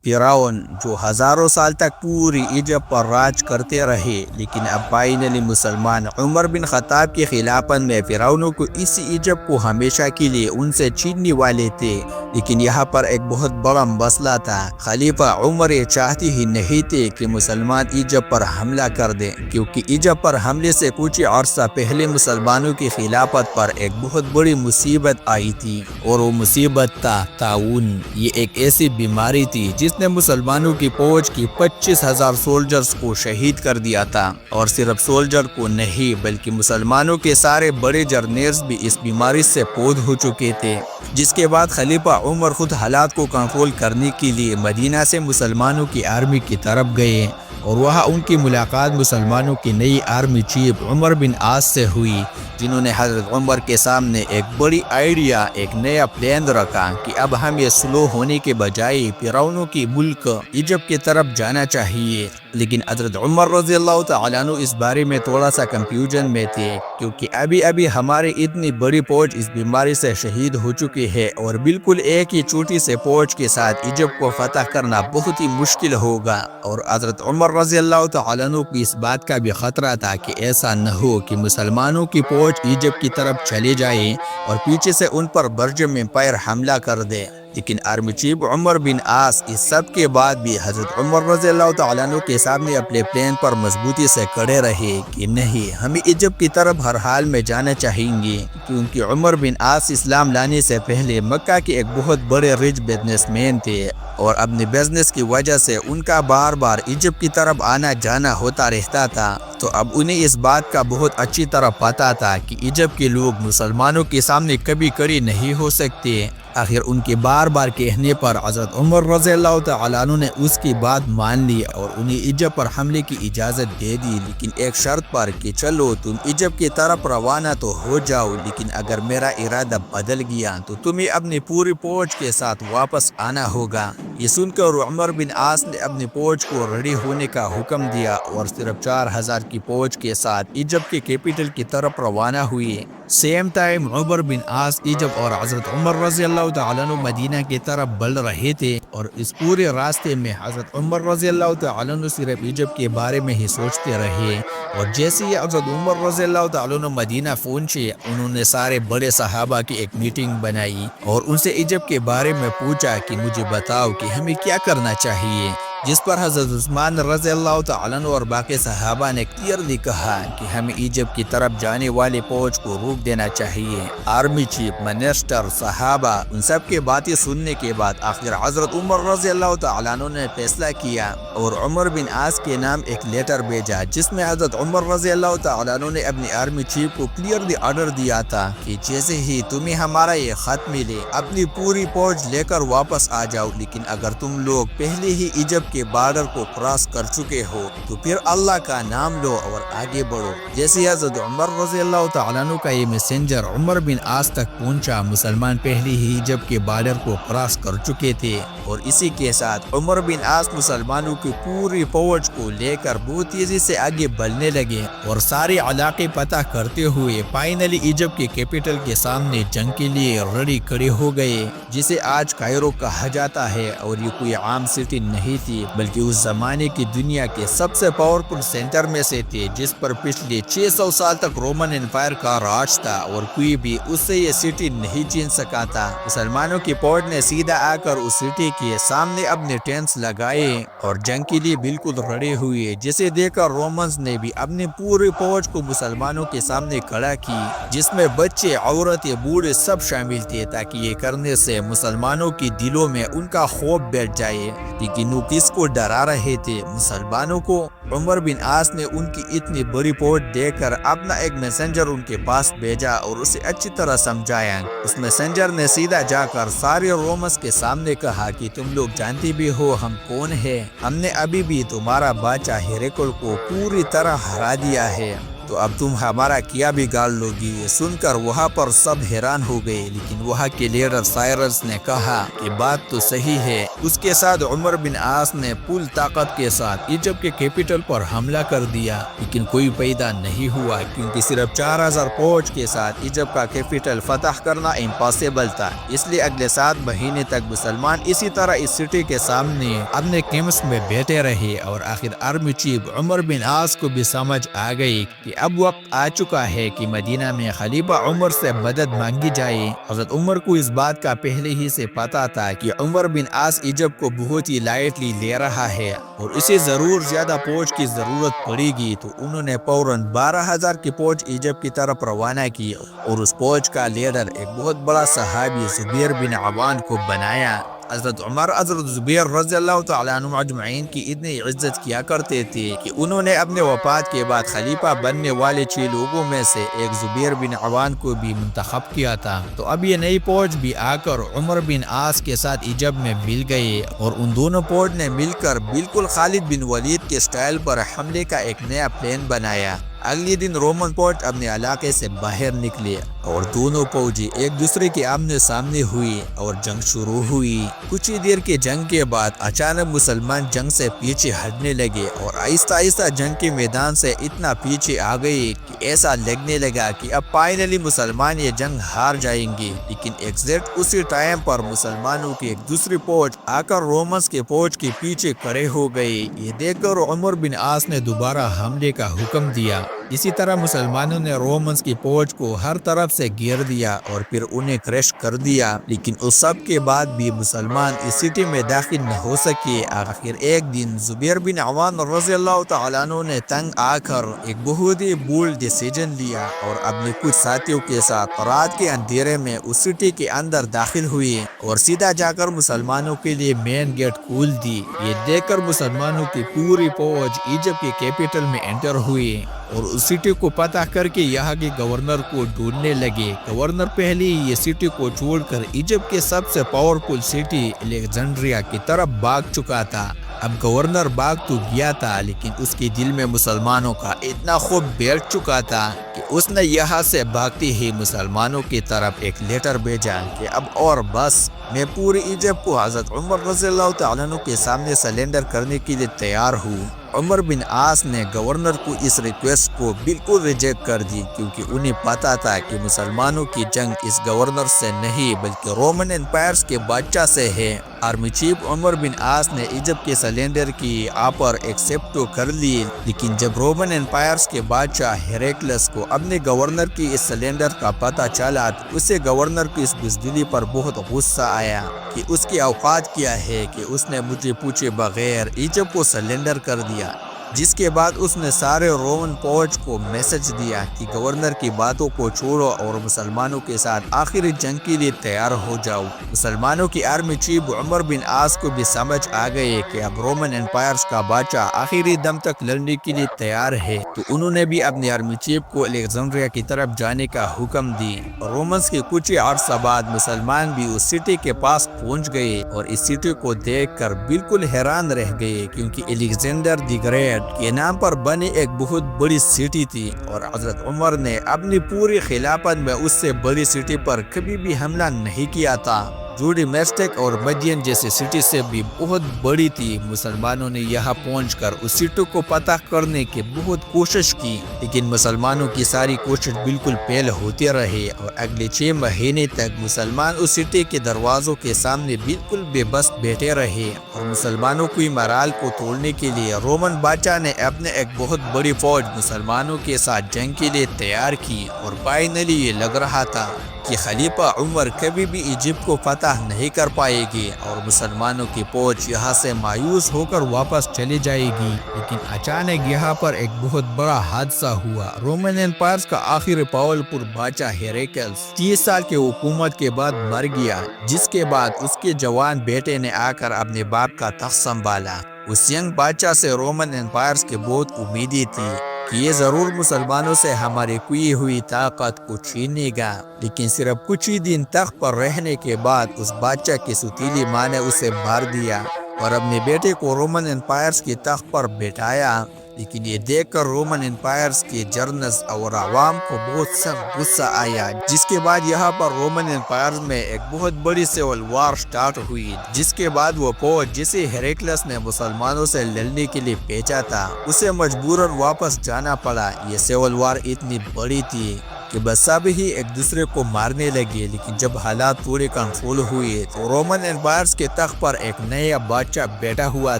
فرعون جو ہزاروں سال تک پوری ایجپٹ پر راج کرتے رہے، لیکن اب فائنلی مسلمان عمر بن خطاب کی خلافت میں فرعونوں کو اسی ایجپٹ کو ہمیشہ کے لیے ان سے چھیننے والے تھے۔ لیکن یہاں پر ایک بہت بڑا مسئلہ تھا۔ خلیفہ عمر یہ چاہتے ہی نہیں تھے کہ مسلمان ایجپٹ پر حملہ کر دیں، کیونکہ ایجپٹ پر حملے سے کچھ عرصہ پہلے مسلمانوں کی خلافت پر ایک بہت بڑی مصیبت آئی تھی، اور وہ مصیبت تھا طاعون۔ یہ ایک ایسی بیماری تھی جس نے مسلمانوں کی فوج کی 25,000 سولجرز کو شہید کر دیا تھا، اور صرف سولجر کو نہیں بلکہ مسلمانوں کے سارے بڑے جرنیلز بھی اس بیماری سے فوت ہو چکے تھے، جس کے بعد خلیفہ عمر خود حالات کو کنٹرول کرنے کے لیے مدینہ سے مسلمانوں کی آرمی کی طرف گئے، اور وہاں ان کی ملاقات مسلمانوں کی نئی آرمی چیف عمر بن عاص سے ہوئی، جنہوں نے حضرت عمر کے سامنے ایک بڑی آئیڈیا، ایک نیا پلان رکھا کہ اب ہم یہ سلو ہونے کے بجائے فرعونوں کی ملک ایجپٹ کی طرف جانا چاہیے۔ لیکن حضرت عمر رضی اللہ تعالیٰ عنہ اس بارے میں تھوڑا سا کنفیوژن میں تھے، کیونکہ ابھی ہماری اتنی بڑی فوج اس بیماری سے شہید ہو چکی ہے، اور بالکل ایک ہی چھوٹی سے فوج کے ساتھ ایجپٹ کو فتح کرنا بہت ہی مشکل ہوگا۔ اور حضرت عمر رضی اللہ تعالیٰ عنہ کو اس بات کا بھی خطرہ تھا کہ ایسا نہ ہو کہ مسلمانوں کی فوج ایجپٹ کی طرف چلے جائے اور پیچھے سے ان پر برجم امپائر حملہ کر دے۔ لیکن آرمی چیف عمر بن عاص اس سب کے بعد بھی حضرت عمر رضی اللہ تعالیٰ عنہ کے سامنے اپنے پلان پر مضبوطی سے کھڑے رہے کہ نہیں، ہمیں ایجپٹ کی طرف ہر حال میں جانا چاہیں گے، کیونکہ عمر بن عاص اسلام لانے سے پہلے مکہ کے ایک بہت بڑے ریچ بزنس مین تھے، اور اپنے بزنس کی وجہ سے ان کا بار بار ایجپٹ کی طرف آنا جانا ہوتا رہتا تھا۔ تو اب انہیں اس بات کا بہت اچھی طرح پتا تھا کہ ایجپٹ کے لوگ مسلمانوں کے سامنے کبھی کھڑے نہیں ہو سکتے۔ آخر ان کے بار بار کہنے پر حضرت عمر رضی اللہ تعالیٰ عنہ نے اس کی بات مان لی اور انہیں ایجپٹ پر حملے کی اجازت دے دی، لیکن ایک شرط پر کہ چلو تم ایجپٹ کی طرف روانہ تو ہو جاؤ، لیکن اگر میرا ارادہ بدل گیا تو تمہیں اپنی پوری فوج کے ساتھ واپس آنا ہوگا۔ یہ سن کر عمر بن عاص نے اپنی فوج کو ریڈی ہونے کا حکم دیا اور صرف 4,000 کی فوج کے ساتھ ایجپٹ کے کیپٹل کی طرف روانہ ہوئے۔ سیم ٹائم عمر بن عاص ایجپٹ اور حضرت عمر رضی اللہ تعالیٰ عنہ مدینہ کی طرف بڑھ رہے تھے، اور اس پورے راستے میں حضرت عمر رضی اللہ تعالیٰ عنہ صرف ایجپٹ کے بارے میں ہی سوچتے رہے، اور جیسے ہی حضرت عمر رضی اللہ تعالیٰ عنہ مدینہ پہنچے، انہوں نے سارے بڑے صحابہ کی ایک میٹنگ بنائی اور ان سے ایجپٹ کے بارے میں پوچھا کہ مجھے بتاؤ کہ ہمیں کیا کرنا چاہیے، جس پر حضرت عثمان رضی اللہ تعالیٰ عنہ اور باقی صحابہ نے کلیئرلی کہا کہ ہمیں ایجپٹ کی طرف جانے والے فوج کو روک دینا چاہیے۔ آرمی چیف، منسٹر، صحابہ، ان سب کی باتیں سننے کے بعد آخر حضرت عمر رضی اللہ تعالیٰ عنہ نے فیصلہ کیا اور عمر بن عاص کے نام ایک لیٹر بھیجا، جس میں حضرت عمر رضی اللہ تعالیٰ عنہ نے اپنی آرمی چیف کو کلیئرلی آرڈر دیا تھا کہ جیسے ہی تمہیں ہمارا یہ خط ملے اپنی پوری فوج لے کر واپس آ جاؤ، لیکن اگر تم لوگ پہلے ہی ایجپٹ کے بارڈر کو کراس کر چکے ہو تو پھر اللہ کا نام لو اور آگے بڑھو۔ جیسے حضرت عمر رضی اللہ تعالیٰ عنہ کا یہ میسنجر عمر بن عاص تک پہنچا، مسلمان پہلے ہی ایجپٹ کے بارڈر کو کراس کر چکے تھے، اور اسی کے ساتھ عمر بن عاص مسلمانوں کی پوری فوج کو لے کر بہت تیزی سے آگے بڑھنے لگے اور سارے علاقے فتح کرتے ہوئے فائنلی ایجپٹ کے کیپٹل کے سامنے جنگ کے لیے ریڈی کھڑے ہو گئے، جسے آج کائرو کہا جاتا ہے، اور یہ کوئی عام سٹی نہیں تھی بلکہ اس زمانے کی دنیا کے سب سے پاورفل سینٹر میں سے تھے، جس پر پچھلے 600 سال تک رومن امپائر کا راج تھا اور کوئی بھی اس سے یہ سٹی نہیں چھین سکا تھا۔ مسلمانوں کی فوج نے سیدھا آ کر اس سٹی کے سامنے اپنے ٹینٹس لگائے اور جنگ کے لیے بالکل ریڈی ہوئے، جسے دیکھ کر رومنز نے بھی اپنی پوری فوج کو مسلمانوں کے سامنے کھڑا کی، جس میں بچے، عورتیں، بوڑھے سب شامل تھے، تاکہ یہ کرنے سے مسلمانوں کی دلوں میں ان کا خوف بیٹھ جائے۔ لیکن وہ کس کو ڈرا رہے تھے؟ مسلمانوں کو۔ عمر بن عاص نے ان کی اتنی بڑی فوج دیکھ کر اپنا ایک میسنجر ان کے پاس بھیجا اور اسے اچھی طرح سمجھایا۔ اس میسنجر نے سیدھا جا کر سارے رومنز کے سامنے کہا کہ تم لوگ جانتے بھی ہو ہم کون ہیں، ہم نے ابھی بھی تمہارا بادشاہ ہیرکل کو پوری طرح ہرا دیا ہے، تو اب تم ہمارا کیا بگاڑ لوگی۔ یہ سن کر وہاں پر سب حیران ہو گئے، لیکن وہاں کے لیڈر سائرس نے کہا کہ بات تو صحیح ہے۔ اس کے ساتھ عمر بن عاص نے پول طاقت کے ساتھ ایجپٹ کے کیپٹل پر حملہ کر دیا، لیکن کوئی پیدا نہیں ہوا کیونکہ صرف 4000 فوج کے ساتھ ایجپٹ کا کیپٹل فتح کرنا امپاسبل تھا۔ اس لیے اگلے 7 مہینے تک مسلمان اسی طرح اس سٹی کے سامنے اپنے کیمپس میں بیٹھے رہے، اور آخر آرمی چیف عمر بن عاص کو بھی سمجھ آ گئی کہ اب وقت آ چکا ہے کہ مدینہ میں خلیفہ عمر سے مدد مانگی جائے۔ حضرت عمر کو اس بات کا پہلے ہی سے پتا تھا کہ عمر بن عاص ایجپٹ کو بہت ہی لائٹلی لے رہا ہے اور اسے ضرور زیادہ فوج کی ضرورت پڑے گی، تو انہوں نے فوراً 12,000 کی فوج ایجپٹ کی طرف روانہ کی اور اس فوج کا لیڈر ایک بہت بڑا صحابی زبیر بن عوام کو بنایا۔ حضرت عمر حضرت زبیر رضی اللہ تعالیٰ عنہ اجمعین کی اتنی عزت کیا کرتے تھے کہ انہوں نے اپنے وفات کے بعد خلیفہ بننے والے 6 لوگوں میں سے ایک زبیر بن عوام کو بھی منتخب کیا تھا۔ تو اب یہ نئی فوج بھی آ کر عمر بن عاص کے ساتھ ایجپٹ میں مل گئے، اور ان دونوں فوج نے مل کر بالکل خالد بن ولید کے سٹائل پر حملے کا ایک نیا پلان بنایا۔ اگلے دن رومن فوج اپنے علاقے سے باہر نکلے اور دونوں فوجی ایک دوسرے کے آمنے سامنے ہوئی اور جنگ شروع ہوئی۔ کچھ ہی دیر کے جنگ کے بعد اچانک مسلمان جنگ سے پیچھے ہٹنے لگے اور آہستہ آہستہ جنگ کے میدان سے اتنا پیچھے آ گئے کہ ایسا لگنے لگا کہ اب فائنلی مسلمان یہ جنگ ہار جائیں گے۔ لیکن ایگزیکٹ اسی ٹائم پر مسلمانوں کی ایک دوسری فوج آ کر رومنس کے فوج کے پیچھے کھڑے ہو گئی۔ یہ دیکھ کر عمر بن عاص نے دوبارہ حملے کا حکم دیا۔ اسی طرح مسلمانوں نے رومنس کی فوج کو ہر طرف سے گھیر دیا اور پھر انہیں کریش کر دیا، لیکن اس سب کے بعد بھی مسلمان اس سٹی میں داخل نہ ہو سکے۔ آخر ایک دن زبیر بن عوام رضی اللہ تعالیٰ عنہ نے تنگ آ کر ایک بہت ہی بولڈ ڈیسیجن لیا اور اپنے کچھ ساتھیوں کے ساتھ رات کے اندھیرے میں اس سٹی کے اندر داخل ہوئے اور سیدھا جا کر مسلمانوں کے لیے مین گیٹ کھول دی۔ یہ دیکھ کر مسلمانوں کی پوری فوج ایجپٹ کے کیپٹل میں انٹر ہوئی اور اس سٹی کو فتح کر کے یہاں کے گورنر کو ڈھونڈنے لگے۔ گورنر پہلے ہی یہ سٹی کو چھوڑ کر ایجپٹ کے سب سے پاورفل سٹی الیگزینڈریا کی طرف بھاگ چکا تھا۔ اب گورنر بھاگ تو گیا تھا، لیکن اس کے دل میں مسلمانوں کا اتنا خوف بیٹھ چکا تھا کہ اس نے یہاں سے بھاگتے ہی مسلمانوں کی طرف ایک لیٹر بھیجا کہ اب اور بس، میں پوری ایجپٹ کو حضرت عمر رضی اللہ تعالیٰ عنہ کے سامنے سرنڈر کرنے کے لیے تیار ہوں۔ عمر بن عاص نے گورنر کو اس ریکویسٹ کو بالکل ریجیکٹ کر دی، کیونکہ انہیں پتا تھا کہ مسلمانوں کی جنگ اس گورنر سے نہیں بلکہ رومن امپائرز کے بادشاہ سے ہے۔ آرمی چیف عمر بن عاص نے ایجپٹ کے سرنڈر کی آفر ایکسپٹ تو کر لی، لیکن جب رومن امپائرز کے بادشاہ ہیراکلس کو اپنے گورنر کی اس سرنڈر کا پتہ چلا تو اسے گورنر کی اس بزدلی پر بہت غصہ آیا کہ اس کی اوقات کیا ہے کہ اس نے مجھے پوچھے بغیر ایجپٹ کو سرنڈر کر دیا۔ جس کے بعد اس نے سارے رومن فوج کو میسج دیا کہ گورنر کی باتوں کو چھوڑو اور مسلمانوں کے ساتھ آخری جنگ کے لیے تیار ہو جاؤ۔ مسلمانوں کی آرمی چیف عمر بن عاص کو بھی سمجھ آ گئے کہ اب رومن امپائرز کا بادشاہ آخری دم تک لڑنے کے لیے تیار ہے، تو انہوں نے بھی اپنی آرمی چیف کو الیگزینڈریا کی طرف جانے کا حکم دی۔ رومنز کے کچھ ہی عرصہ بعد مسلمان بھی اس سٹی کے پاس پہنچ گئے اور اس سٹی کو دیکھ کر بالکل حیران رہ گئے، کیونکہ الیگزینڈر دی گریٹ کے نام پر بنی ایک بہت بڑی سٹی تھی اور حضرت عمر نے اپنی پوری خلافت میں اس سے بڑی سٹی پر کبھی بھی حملہ نہیں کیا تھا، جو ڈیمیسٹک اور مدین جیسے سٹی سے بھی بہت بڑی تھی۔ مسلمانوں نے یہاں پہنچ کر اس سٹی کو فتح کرنے کی بہت کوشش کی، لیکن مسلمانوں کی ساری کوشش بالکل فیل ہوتے رہے اور اگلے 6 مہینے تک مسلمان اس سٹی کے دروازوں کے سامنے بالکل بے بس بیٹھے رہے اور مسلمانوں کی مرال کو توڑنے کے لیے رومن بادشاہ نے اپنے ایک بہت بڑی فوج مسلمانوں کے ساتھ جنگ کے لیے تیار کی، اور فائنلی یہ لگ رہا تھا کہ خلیفہ عمر کبھی بھی ایجپٹ کو فتح نہیں کر پائے گی اور مسلمانوں کی فوج یہاں سے مایوس ہو کر واپس چلی جائے گی۔ لیکن اچانک یہاں پر ایک بہت بڑا حادثہ ہوا۔ رومن امپائرز کا آخری پاورفل بادشاہ ہیراکلس 30 سال کی حکومت کے بعد مر گیا، جس کے بعد اس کے جوان بیٹے نے آ کر اپنے باپ کا تخت سنبھالا۔ اس ینگ بادشاہ سے رومن امپائرز کی بہت امیدیں تھی کہ یہ ضرور مسلمانوں سے ہماری کھوئی ہوئی طاقت کو چھینے گا، لیکن صرف کچھ ہی دن تخت پر رہنے کے بعد اس بادشاہ کی سوتیلی ماں نے اسے مار دیا۔ اور اپنے بیٹے کو رومن امپائرز کی تخت پر بٹھایا، لیکن یہ دیکھ کر رومن امپائرز کے جنرلز اور عوام کو بہت سخت غصہ آیا، جس کے بعد یہاں پر رومن امپائرز میں ایک بہت بڑی سول وار سٹارٹ ہوئی، جس کے بعد وہ فوج جسے ہیراکلیس نے مسلمانوں سے لڑنے کے لیے بھیجا تھا اسے مجبوراً واپس جانا پڑا۔ یہ سول وار اتنی بڑی تھی کہ بس سب ہی ایک دوسرے کو مارنے لگے، لیکن جب حالات پورے کنٹرول ہوئے تو رومن امپائرز کے تخت پر ایک نیا بادشاہ بیٹھا ہوا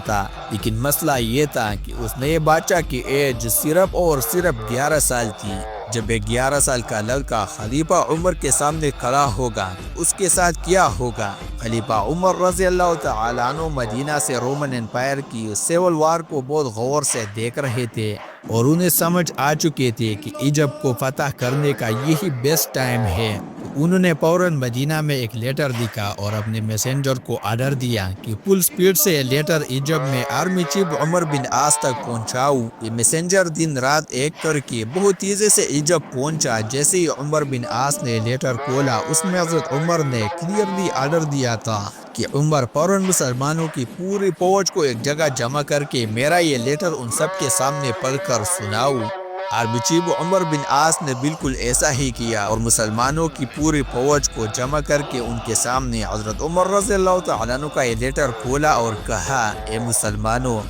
تھا، لیکن مسئلہ یہ تھا کہ اس نئے بادشاہ کی ایج صرف اور صرف 11 سال تھی۔ جب ایک 11 سال کا لڑکا خلیفہ عمر کے سامنے کھڑا ہوگا تو اس کے ساتھ کیا ہوگا؟ خلیفہ عمر رضی اللہ تعالیٰ عنہ مدینہ سے رومن امپائر کی سیول وار کو بہت غور سے دیکھ رہے تھے اور انہیں سمجھ آ چکے تھے کہ ایجپٹ کو فتح کرنے کا یہی بیسٹ ٹائم ہے۔ انہوں نے فوراً مدینہ میں ایک لیٹر لکھا اور اپنے میسنجر کو آرڈر دیا کہ فل سپیڈ سے یہ لیٹر ایجپٹ میں آرمی چیف عمر بن عاص تک پہنچاؤ۔ یہ میسنجر دن رات ایک کر کے بہت تیزی سے ایجپٹ پہنچا۔ جیسے ہی عمر بن عاص نے لیٹر کھولا اس میں حضرت عمر نے کلیئرلی آرڈر دیا تھا کہ عمر فوراً مسلمانوں کی پوری فوج کو ایک جگہ جمع کر کے میرا یہ لیٹر ان سب کے سامنے پڑھ کر سناؤ۔ آرمی چیف عمر بن عاص نے بالکل ایسا ہی کیا اور مسلمانوں کی پوری فوج کو جمع کر کے ان کے سامنے حضرت عمر رضی اللہ تعالیٰ عنہ کا یہ لیٹر کھولا اور کہا، اے مسلمانوں،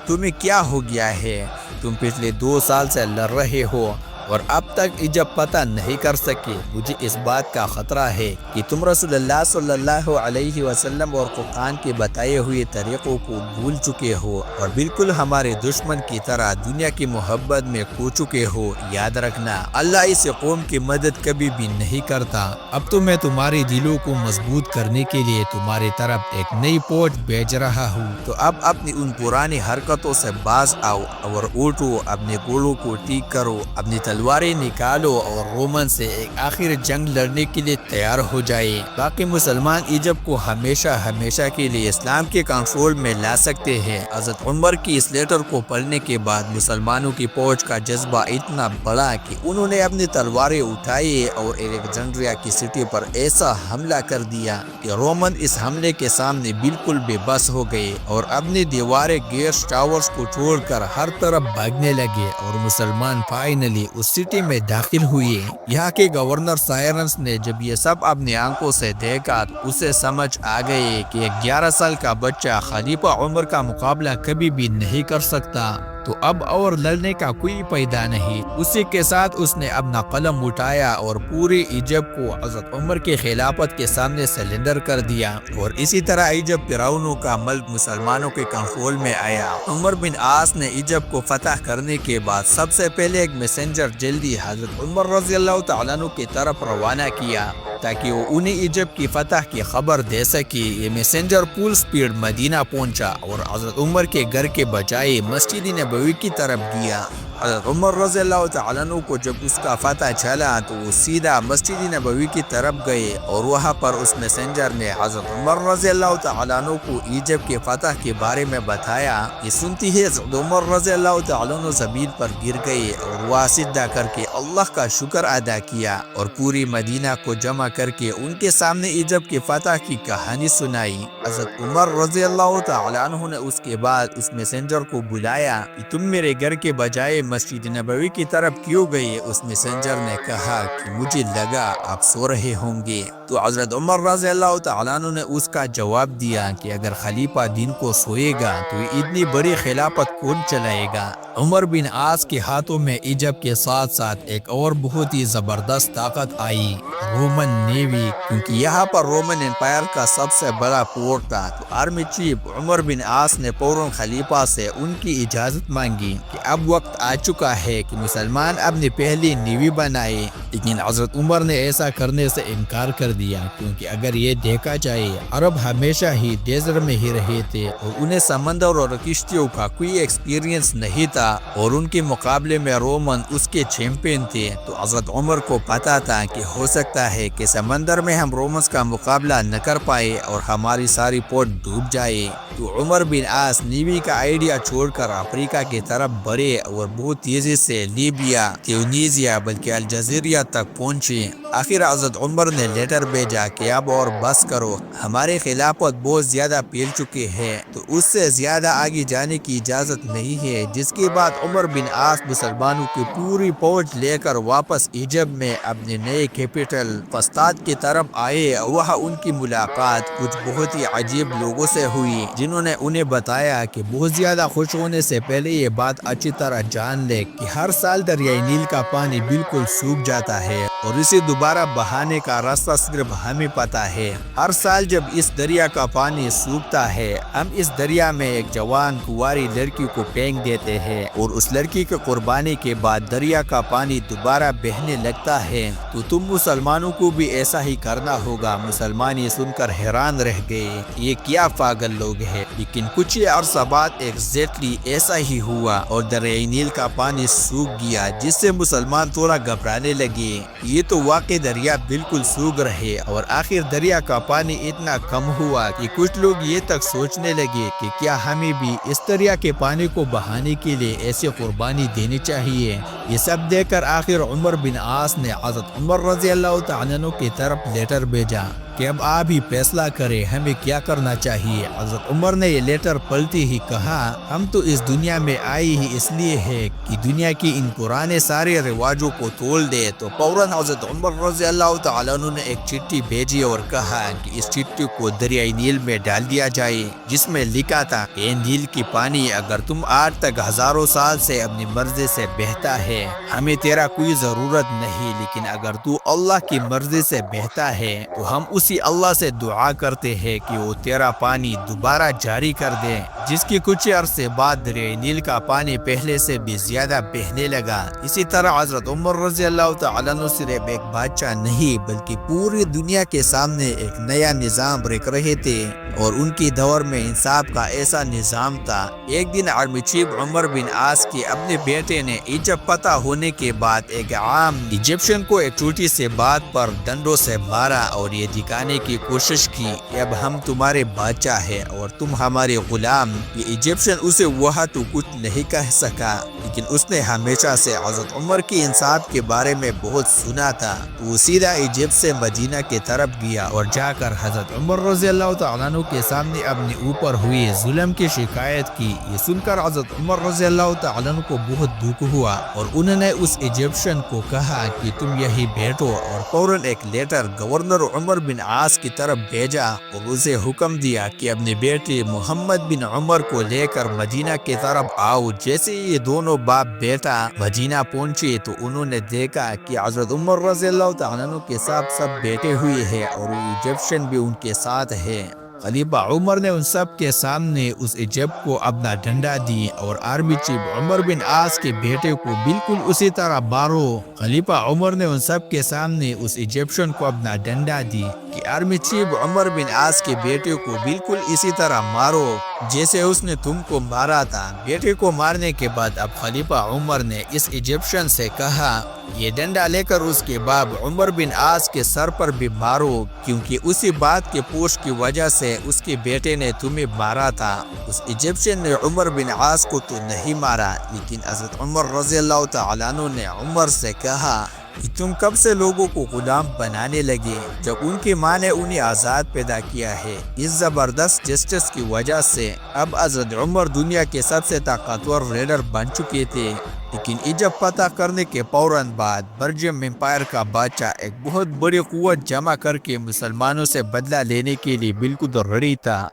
تمہیں کیا ہو گیا ہے؟ تم پچھلے 2 سال سے لڑ رہے ہو اور اب تک ایجپٹ فتح نہیں کر سکے۔ مجھے اس بات کا خطرہ ہے کہ تم رسول اللہ صلی اللہ علیہ وسلم اور قرآن کے بتائے ہوئے طریقوں کو بھول چکے ہو اور بالکل ہمارے دشمن کی طرح دنیا کی محبت میں کھو چکے ہو۔ یاد رکھنا، اللہ اس قوم کی مدد کبھی بھی نہیں کرتا۔ اب تو میں تمہارے دلوں کو مضبوط کرنے کے لیے تمہاری طرف ایک نئی فوج بھیج رہا ہوں، تو اب اپنی ان پرانی حرکتوں سے باز آؤ اور اٹھو، اپنے گھوڑوں کو ٹھیک کرو، اپنی تلواریں نکالو اور رومن سے ایک آخر جنگ لڑنے کے لیے تیار ہو جائے۔ باقی مسلمان ایجپٹ کو ہمیشہ کے لیے اسلام کے کنٹرول میں لا سکتے ہیں۔ حضرت عمر کی اس لیٹر کو پڑھنے کے بعد مسلمانوں کی فوج کا جذبہ اتنا بڑا کہ انہوں نے اپنی تلواریں اٹھائی اور الیگزینڈریا کی سٹی پر ایسا حملہ کر دیا کہ رومن اس حملے کے سامنے بالکل بے بس ہو گئے اور اپنی دیواریں گیس ٹاورز کو چھوڑ کر ہر طرف بھاگنے لگے اور مسلمان فائنلی اس سٹی میں داخل ہوئے۔ یہاں کے گورنر سائرنس نے جب یہ سب اپنی آنکھوں سے دیکھا تو اسے سمجھ آ گئے کہ ایک 11 سال کا بچہ خلیفہ عمر کا مقابلہ کبھی بھی نہیں کر سکتا، تو اب اور لڑنے کا کوئی فائدہ نہیں۔ اسی کے ساتھ اس نے اپنا قلم اٹھایا اور پوری ایجپٹ کو حضرت عمر کے خلافت کے سامنے سرنڈر کر دیا اور اسی طرح ایجپٹ فرعونوں کا ملک مسلمانوں کے کنٹرول میں آیا۔ عمر بن عاص نے ایجپٹ کو فتح کرنے کے بعد سب سے پہلے ایک میسنجر جلدی حضرت عمر رضی اللہ تعالیٰ عنہ کی طرف روانہ کیا تاکہ وہ انہیں ایجپٹ کی فتح کی خبر دے سکے۔ یہ میسنجر فل سپیڈ مدینہ پہنچا اور حضرت عمر کے گھر کے بجائے مسجد نبوی کی طرف گیا۔ حضرت عمر رضی اللہ تعالیٰ عنہ کو جب اس کا فتح چلا تو وہ سیدھا مسجد نبوی کی طرف گئے اور وہاں پر اس میسنجر نے حضرت عمر رضی اللہ تعالیٰ عنہ کو ایجپٹ کے فتح کے بارے میں بتایا۔ یہ سنتی ہی حضرت عمر رضی اللہ تعالیٰ عنہ زمین پر گر گئے اور وہ سجدہ کر کے اللہ کا شکر ادا کیا اور پوری مدینہ کو جمع کر کے ان کے سامنے ایجپٹ کی فتح کی کہانی سنائی۔ حضرت عمر رضی اللہ تعالیٰ عنہ نے اس کے بعد اس میسنجر کو بلایا کہ تم میرے گھر کے بجائے مسجد نبوی کی طرف کیوں گئے؟ اس میسنجر نے کہا کہ مجھے لگا آپ سو رہے ہوں گے۔ تو حضرت عمر رضی اللہ تعالیٰ عنہ نے اس کا جواب دیا کہ اگر خلیفہ دن کو سوئے گا تو اتنی بڑی خلافت کون چلائے گا؟ عمر بن عاص کے ہاتھوں میں ایجپٹ کے ساتھ ساتھ ایک اور بہت ہی زبردست طاقت آئی، رومن نیوی، کیونکہ یہاں پر رومن امپائر کا سب سے بڑا فورٹ تھا۔ تو آرمی چیف عمر بن عاص نے فوراً خلیفہ سے ان کی اجازت مانگی کہ اب وقت آ چکا ہے کہ مسلمان اپنی پہلی نیوی بنائے، لیکن حضرت عمر نے ایسا کرنے سے انکار کر دیا کیونکہ اگر یہ دیکھا جائے عرب ہمیشہ ہی ڈیزرٹ میں ہی رہے تھے اور انہیں سمندر اور کشتیوں کا کوئی ایکسپیرینس نہیں تھا اور ان کے مقابلے میں رومن اس کے چیمپئن تھے۔ تو حضرت عمر کو پتا تھا کہ ہو سکتا ہے کہ سمندر میں ہم رومنز کا مقابلہ نہ کر پائے اور ہماری ساری فوج ڈوب جائے۔ تو عمر بن عاص نیوی کا آئیڈیا چھوڑ کر افریقہ کی طرف بڑھے اور بہت تیزی سے لیبیا، تیونیزیا بلکہ الجزیرہ تک پہنچے۔ آخر حضرت عمر نے لیٹر بھیجا کہ اب اور بس کرو، ہمارے خلافت بہت زیادہ پھیل چکے ہیں تو اس سے زیادہ آگے جانے کی اجازت نہیں ہے۔ جس کے بعد عمر بن عاص مسلمانوں کی پوری فوج لے کر واپس ایجپٹ میں اپنے نئے کیپٹل فسطاط کی طرف آئے۔ وہاں ان کی ملاقات کچھ بہت ہی عجیب لوگوں سے ہوئی، جنہوں نے انہیں بتایا کہ بہت زیادہ خوش ہونے سے پہلے یہ بات اچھی طرح جان لے کہ ہر سال دریائے نیل کا پانی بالکل سوکھ جاتا ہے اور اسے دوبارہ بہانے کا راستہ صرف ہمیں پتہ ہے۔ ہر سال جب اس دریا کا پانی سوکھتا ہے، ہم اس دریا میں ایک جوان کنواری لڑکی کو پھینک دیتے ہیں اور اس لڑکی کی قربانی کے بعد دریا کا پانی دوبارہ بہنے لگتا ہے، تو تم مسلمانوں کو بھی ایسا ہی کرنا ہوگا۔ مسلمان یہ سن کر حیران رہ گئے، یہ کیا پاگل لوگ ہیں، لیکن کچھ ہی عرصہ بعد ایگزیکٹلی ایسا ہی ہوا اور دریائے نیل کا پانی سوکھ گیا، جس سے مسلمان تھوڑا گھبرانے لگے۔ یہ تو واقعی دریا بالکل سوکھ رہے اور آخر دریا کا پانی اتنا کم ہوا کہ کچھ لوگ یہ تک سوچنے لگے کہ کیا ہمیں بھی اس دریا کے پانی کو بہانے کے لیے ایسی قربانی دینی چاہیے۔ یہ سب دیکھ کر آخر عمر بن عاص نے حضرت عمر رضی اللہ تعالیٰ عنہ کی طرف لیٹر بھیجا کہ اب آپ ہی فیصلہ کریں ہمیں کیا کرنا چاہیے۔ حضرت عمر نے یہ لیٹر پڑھتے ہی کہا، ہم تو اس دنیا میں آئے ہی اس لیے ہے کہ دنیا کی ان پرانے سارے رواجوں کو توڑ دے۔ تو فوراً حضرت عمر رضی اللہ تعالیٰ عنہ نے ایک چٹھی بھیجی اور کہا کہ اس چٹھی کو دریائے نیل میں ڈال دیا جائے، جس میں لکھا تھا، اے نیل کی پانی، اگر تم آج تک ہزاروں سال سے اپنی مرضی سے بہتا ہے، ہمیں تیرا کوئی ضرورت نہیں، لیکن اگر تو اللہ کی مرضی سے بہتا ہے تو ہم اسی اللہ سے دعا کرتے ہیں کہ وہ تیرا پانی دوبارہ جاری کر دے۔ جس کی کچھ عرصے بعد دریائے نیل کا پانی پہلے سے بھی زیادہ بہنے لگا۔ اسی طرح حضرت عمر رضی اللہ تعالیٰ عنہ صرف ایک بادشاہ نہیں بلکہ پوری دنیا کے سامنے ایک نیا نظام رکھ رہے تھے، اور ان کی دور میں انصاف کا ایسا نظام تھا۔ ایک دن آرمی چیف عمر بن عاص کے اپنے بیٹے نے ایجپٹ فتح ہونے کے بعد ایک عام ایجپشن کو ایک چھوٹی سی بات پر ڈنڈوں سے مارا اور یہ دکھانے کی کوشش کی کہ اب ہم تمہارے بادشاہ ہیں اور تم ہمارے غلام۔ یہ ایجپشن اسے وہاں تو کچھ نہیں کہہ سکا، لیکن اس نے ہمیشہ سے حضرت عمر کی انصاف کے بارے میں بہت سنا تھا، تو وہ سیدھا ایجپٹ سے مدینہ کی طرف گیا اور جا کر حضرت عمر رضی اللہ تعالیٰ عنہ کے سامنے اپنے اوپر ہوئے ظلم کی شکایت کی۔ یہ سن کر حضرت عمر رضی اللہ تعالیٰ عنہ کو بہت دکھ ہوا اور انہوں نے اس ایجپشن کو کہا کہ تم یہی بیٹھو، اور فوراً ایک لیٹر گورنر عمر بن عاص کی طرف بھیجا اور اسے حکم دیا کہ اپنے بیٹے محمد بن عمر کو لے کر مدینہ کی طرف آؤ۔ جیسے یہ دونوں باپ بیٹا مدینہ پہنچے تو انہوں نے دیکھا کہ حضرت عمر رضی اللہ تعالیٰ عنہ کے ساتھ سب بیٹھے ہوئے ہیں اور وہ ایجپشن بھی ان کے ساتھ ہے۔ خلیفہ عمر نے ان سب کے سامنے اس ایجپٹ کو اپنا ڈنڈا دی اور آرمی چیف عمر بن عاص کے بیٹے کو بالکل اسی طرح مارو۔ خلیفہ عمر نے ان سب کے سامنے اس ایجپشن کو اپنا ڈنڈا دی کہ آرمی چیف عمر بن عاص کے بیٹے کو بالکل اسی طرح مارو جیسے اس نے تم کو مارا تھا۔ بیٹے کو مارنے کے بعد اب خلیفہ عمر نے اس ایجپشن سے کہا، یہ ڈنڈا لے کر اس کے باپ عمر بن عاص کے سر پر بھی مارو، کیونکہ اسی بات کے پوچھ کی وجہ سے اس کے بیٹے نے تمہیں مارا تھا۔ اس ایجپشن نے عمر بن عاص کو تو نہیں مارا، لیکن حضرت عمر رضی اللہ تعالیٰ عنہ نے عمر سے کہا کہ تم کب سے لوگوں کو غلام بنانے لگے جب ان کی ماں نے انہیں آزاد پیدا کیا ہے۔ اس زبردست جسٹس کی وجہ سے اب حضرت عمر دنیا کے سب سے طاقتور لیڈر بن چکے تھے، لیکن ایجپٹ فتح کرنے کے فوراً بعد برجم امپائر کا بادشاہ ایک بہت بڑی قوت جمع کر کے مسلمانوں سے بدلہ لینے کے لیے بالکل ریڈی تھا۔